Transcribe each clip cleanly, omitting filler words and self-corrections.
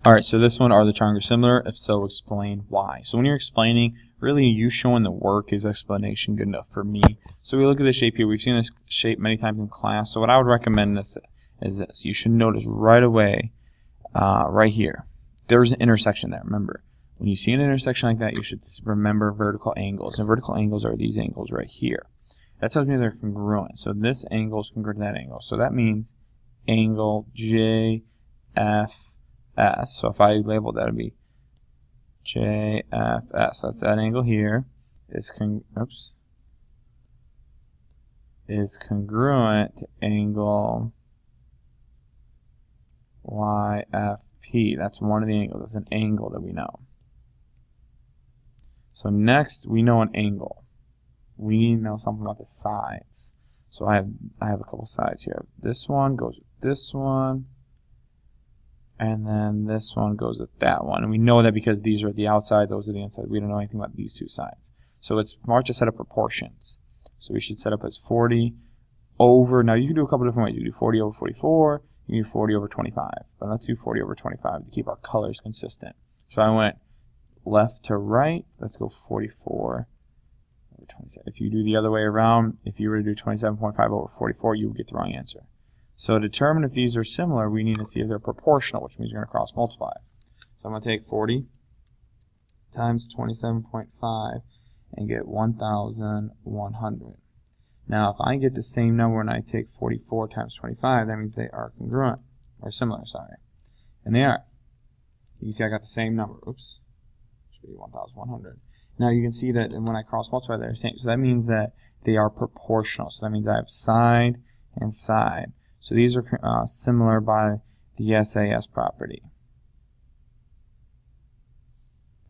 Alright, so this one, are the triangles similar? If so, explain why. So when you're explaining, really you showing the work is explanation good enough for me. So we look at the shape here. We've seen this shape many times in class. So what I would recommend is this. You should notice right away, right here, there's an intersection there. Remember, when you see an intersection like that, you should remember vertical angles. And vertical angles are these angles right here. That tells me they're congruent. So this angle is congruent to that angle. So that means angle JFS. So if I label that, it would be JFS. That's that angle here. Is congruent to angle YFP. That's one of the angles. That's an angle that we know. So next, we know an angle. We know something about the sides. So I have a couple sides here. This one goes with this one, and then this one goes with that one. And we know that because these are the outside, those are the inside. We don't know anything about these two sides. So it's smart to set up proportions. So we should set up as 40 over, now you can do a couple different ways. You can do 40 over 44, you can do 40 over 25. But let's do 40 over 25 to keep our colors consistent. So I went left to right. Let's go 44 over 27. If you do the other way around, if you were to do 27.5 over 44, you would get the wrong answer. So to determine if these are similar, we need to see if they're proportional, which means you're going to cross multiply. So I'm going to take 40 times 27.5 and get 1,100. Now if I get the same number and I take 44 times 25, that means they are congruent, or similar, sorry. And they are. You can see I got the same number. Oops. Should be 1,100. Now you can see that when I cross multiply, they're the same. So that means that they are proportional. So that means I have side and side. So these are similar by the SAS property.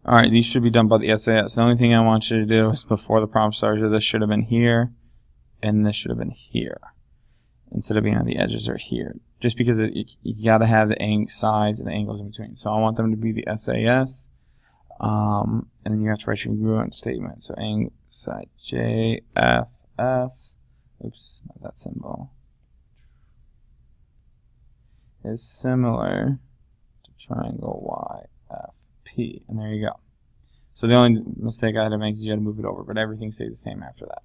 Alright, these should be done by the SAS. The only thing I want you to do is before the problem starts, this should have been here, and this should have been here. Instead of being on the edges or here. Just because you got to have the sides and the angles in between. So I want them to be the SAS. And then you have to write your congruent statement. So angle side JFS. Oops, not that symbol. Is similar to triangle YFP. And there you go. So the only mistake I had to make is you had to move it over, but everything stays the same after that.